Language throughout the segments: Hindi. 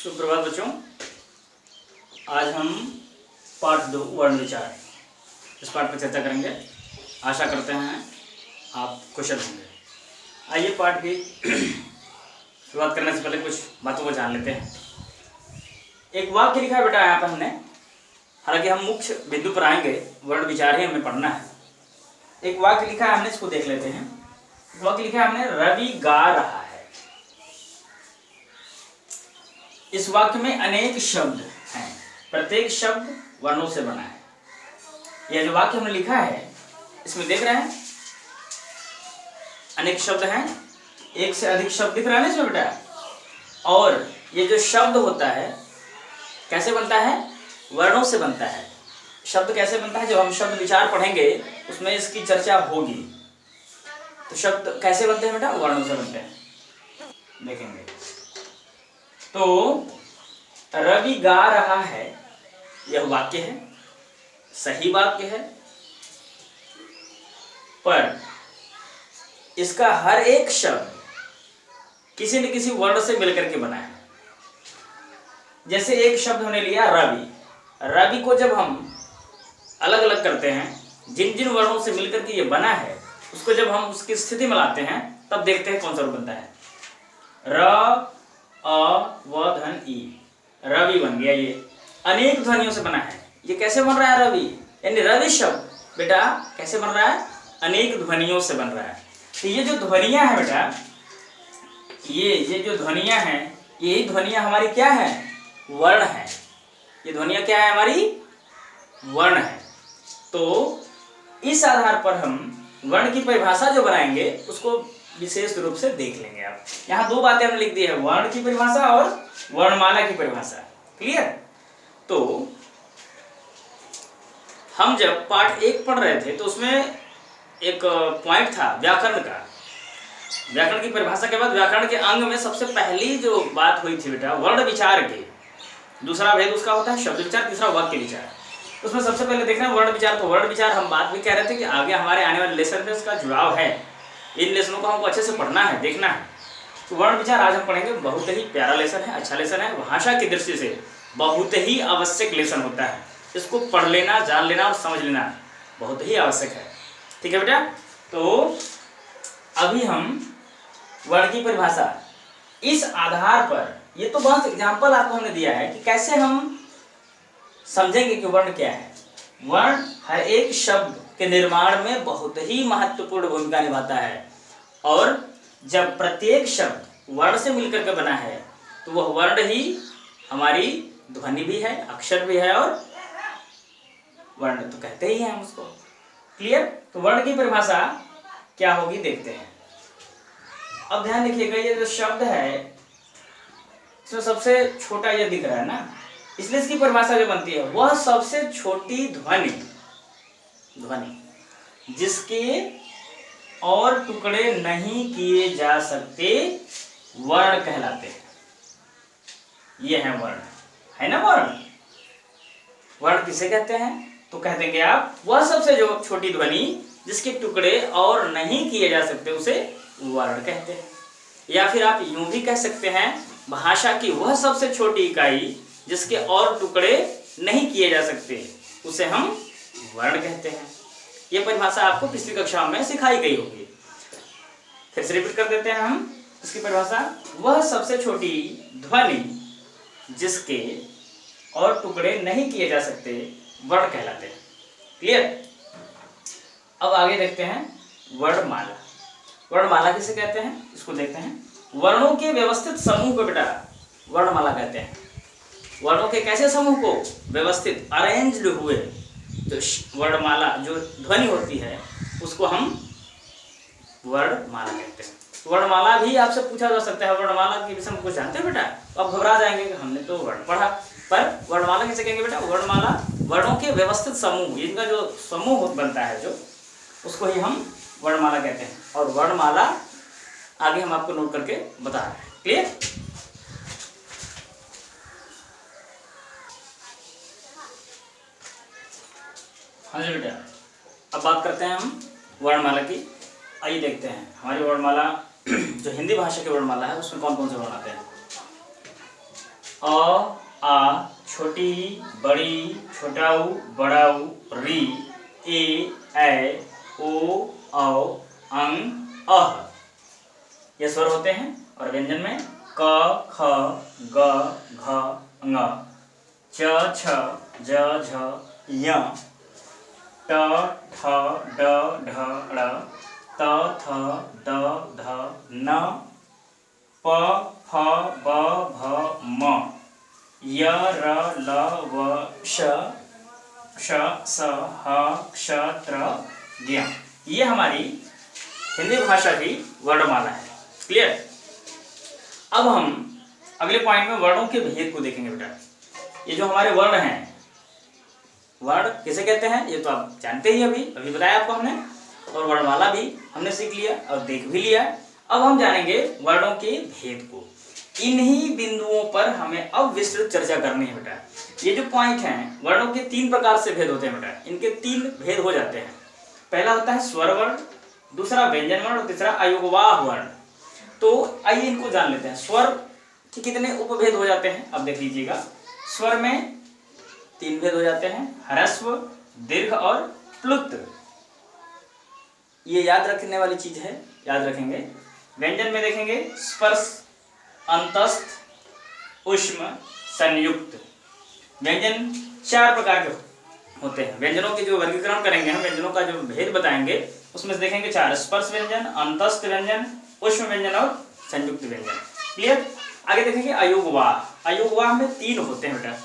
सुप्रभात बच्चों। आज हम पाठ 2 वर्ण विचार इस पाठ पर चर्चा करेंगे। आशा करते हैं आप कुशल होंगे। आइए पाठ की शुरुआत करने से पहले कुछ बातों को जान लेते हैं। एक वाक्य लिखा है बेटा यहाँ पर हमने, हालांकि हम मुख्य बिंदु पर आएंगे, वर्ण विचार ही हमें पढ़ना है। एक वाक्य लिखा है हमने, इसको देख लेते हैं। वाक्य लिखा है हमने, रवि गा रहा है। इस वाक्य में अनेक शब्द हैं, प्रत्येक शब्द वर्णों से बना है। यह जो वाक्य हमने लिखा है इसमें देख रहे हैं अनेक शब्द हैं, एक से अधिक शब्द दिख रहा है ना इसमें बेटा। और ये जो शब्द होता है कैसे बनता है? वर्णों से बनता है। शब्द कैसे बनता है? जब हम शब्द विचार पढ़ेंगे उसमें इसकी चर्चा होगी। तो शब्द कैसे बनते हैं बेटा? वर्णों से बनते हैं, देखेंगे। तो रवि गा रहा है, यह वाक्य है, सही वाक्य है, पर इसका हर एक शब्द किसी न किसी वर्ण से मिलकर के बना है। जैसे एक शब्द हमने लिया रवि, रवि को जब हम अलग अलग करते हैं, जिन जिन वर्णों से मिलकर के ये बना है उसको जब हम उसकी स्थिति में लाते हैं तब देखते हैं कौन सा रूप बनता है। र अ व धन ई, रवि बन गया। ये अनेक ध्वनियों से बना है। ये कैसे बन रहा है? रवि यानी रवि शब्द बेटा कैसे बन रहा है? अनेक ध्वनियों से बन रहा है। तो ये जो ध्वनियां हैं बेटा, ये जो ध्वनियां हैं, यही ध्वनियां हमारी क्या है? वर्ण है। ये ध्वनियां क्या है? हमारी वर्ण है। तो इस आधार पर हम वर्ण की परिभाषा जो बनाएंगे उसको विशेष रूप से देख लेंगे। आप यहाँ 2 बातें हमने लिख दी है, वर्ण की परिभाषा और वर्णमाला की परिभाषा। क्लियर? तो हम जब पाठ 1 पढ़ रहे थे तो उसमें एक पॉइंट था व्याकरण का। व्याकरण की परिभाषा के बाद व्याकरण के अंग में सबसे पहली जो बात हुई थी बेटा वर्ण विचार की। दूसरा भेद उसका होता है शब्द विचार, तीसरा वाक्य विचार। उसमें सबसे पहले देखना वर्ण विचार। तो वर्ण विचार हम बात भी कह रहे थे कि आगे हमारे आने वाले लेसन में इसका जुड़ाव है। इन लेसनों को हमको अच्छे से पढ़ना है, देखना है। तो वर्ण विचार आज हम पढ़ेंगे। बहुत ही प्यारा लेसन है, अच्छा लेसन है। भाषा की दृष्टि से बहुत ही आवश्यक लेसन होता है। इसको पढ़ लेना, जान लेना और समझ लेना बहुत ही आवश्यक है। ठीक है बेटा? तो अभी हम वर्ण की परिभाषा इस आधार पर, ये तो बहुत एग्जाम्पल आपको हमने दिया है कि कैसे हम समझेंगे कि वर्ण क्या है। वर्ण हर एक शब्द के निर्माण में बहुत ही महत्वपूर्ण भूमिका निभाता है। और जब प्रत्येक शब्द वर्ण से मिलकर के बना है तो वह वर्ण ही हमारी ध्वनि भी है, अक्षर भी है और वर्ण तो कहते ही हैं हम उसको। क्लियर? तो वर्ण की परिभाषा क्या होगी देखते हैं। अब ध्यान रखिएगा, ये जो शब्द है इसमें सबसे छोटा ये दिख रहा है ना, इसलिए इसकी परिभाषा जो बनती है वह सबसे छोटी ध्वनि जिसके और टुकड़े नहीं किए जा सकते वर्ण कहलाते हैं। ये है वर्ण, है ना? वर्ण किसे कहते हैं? तो कह देंगे आप वह सबसे जो छोटी ध्वनि जिसके टुकड़े और नहीं किए जा सकते उसे वर्ण कहते हैं। या फिर आप यूं भी कह सकते हैं भाषा की वह सबसे छोटी इकाई जिसके और टुकड़े नहीं किए जा सकते उसे हम वर्ण कहते हैं। यह परिभाषा आपको पिछली कक्षा में सिखाई गई होगी। फिर से रिपीट कर देते हैं हम इसकी परिभाषा। वह सबसे छोटी ध्वनि जिसके और टुकड़े नहीं किए जा सकते वर्ण कहलाते हैं। क्लियर? अब आगे देखते हैं वर्णमाला। वर्णमाला किसे कहते हैं इसको देखते हैं। वर्णों के व्यवस्थित समूह को बेटा वर्णमाला कहते हैं। वर्णों के कैसे समूह को? व्यवस्थित, अरेंज्ड हुए जो वर्णमाला जो ध्वनि होती है उसको हम वर्णमाला कहते हैं। वर्णमाला भी आपसे पूछा जा सकता है, वर्णमाला के विषय में कुछ जानते हो बेटा? तो आप घबरा जाएंगे कि हमने तो वर्ण पढ़ा, पर वर्णमाला किसे कहेंगे बेटा? वर्णमाला वर्णों के व्यवस्थित समूह, इनका जो समूह बनता है जो, उसको ही हम वर्णमाला कहते हैं। और वर्णमाला आगे हम आपको नोट करके बता रहे हैं। क्लियर? हाँ जी बेटा, अब बात करते हैं हम वर्णमाला की। आइए देखते हैं हमारी वर्णमाला जो हिंदी भाषा की वर्णमाला है उसमें कौन कौन से वर्ण आते हैं। आ छोटी बड़ी छोटाऊ बड़ाऊ री ए ओ औ अंग अह, ये स्वर होते हैं। और व्यंजन में क ख ग घ ङ च छ ज झ य ट ठ ड ढ ळ त थ द ध न प फ ब भ म य र ल व श श स ह क्ष त्र ज्ञ। ये हमारी हिंदी भाषा की वर्णमाला है। क्लियर। अब हम अगले पॉइंट में वर्णों के भेद को देखेंगे बेटा। ये जो हमारे वर्ण हैं, वर्ण किसे कहते हैं ये तो आप जानते ही, अभी बताया आपको हमने, और वर्णमाला भी हमने सीख लिया और देख भी लिया। अब हम जानेंगे वर्णों के भेद को। इन्हीं बिंदुओं पर हमें अब विस्तृत चर्चा करनी है बेटा। ये जो पॉइंट हैं, वर्णों के 3 प्रकार से भेद होते हैं बेटा। इनके 3 भेद हो जाते हैं। पहला होता है स्वर वर्ण, दूसरा व्यंजन वर्ण और तीसरा अयोगवाह वर्ण। तो आइए इनको जान लेते हैं। स्वर के कितने उपभेद हो जाते हैं अब देख लीजिएगा। स्वर में 3 भेद हो जाते हैं, ह्रस्व, दीर्घ और प्लुत। ये याद रखने वाली चीज है, याद रखेंगे। व्यंजन में देखेंगे स्पर्श, अंतस्थ, ऊष्म, संयुक्त। व्यंजन 4 प्रकार के होते हैं। व्यंजनों के जो वर्गीकरण करेंगे हम, व्यंजनों का जो भेद बताएंगे, उसमें से देखेंगे 4: स्पर्श व्यंजन, अंतस्थ व्यंजन, ऊष्म व्यंजन और संयुक्त व्यंजन। क्लियर। आगे देखेंगे अयोगवाह। अयोगवाह में 3 होते हैं बेटा,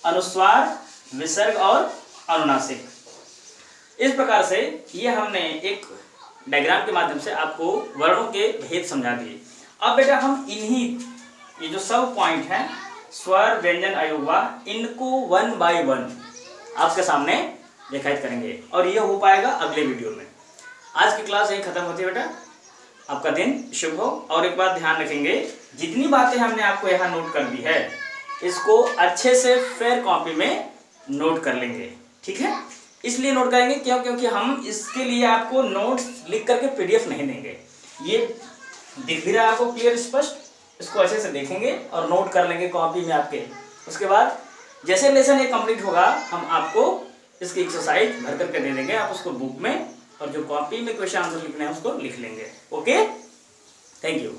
अनुस्वार, विसर्ग और अनुनासिक। इस प्रकार से ये हमने एक डायग्राम के माध्यम से आपको वर्णों के भेद समझा दिए। अब बेटा हम इन्हीं ये जो सब पॉइंट हैं, स्वर, व्यंजन, अयोगवाह, इनको 1 बाय 1 आपके सामने दिखाई करेंगे और ये हो पाएगा अगले वीडियो में। आज की क्लास यही खत्म होती है बेटा। आपका दिन शुभ हो। और एक बात ध्यान रखेंगे, जितनी बातें हमने आपको यहाँ नोट कर दी है, इसको अच्छे से फेयर कॉपी में नोट कर लेंगे। ठीक है। इसलिए नोट करेंगे क्यों? क्योंकि हम इसके लिए आपको नोट्स लिख करके PDF नहीं देंगे। ये दिख भी रहा है आपको क्लियर स्पष्ट। इसको अच्छे से देखेंगे और नोट कर लेंगे कॉपी में आपके। उसके बाद जैसे लेसन ये कंप्लीट होगा, हम आपको इसकी एक्सरसाइज भर करके दे देंगे। आप उसको बुक में और जो कॉपी में क्वेश्चन आंसर लिखने हैं उसको लिख लेंगे। Okay, thank you.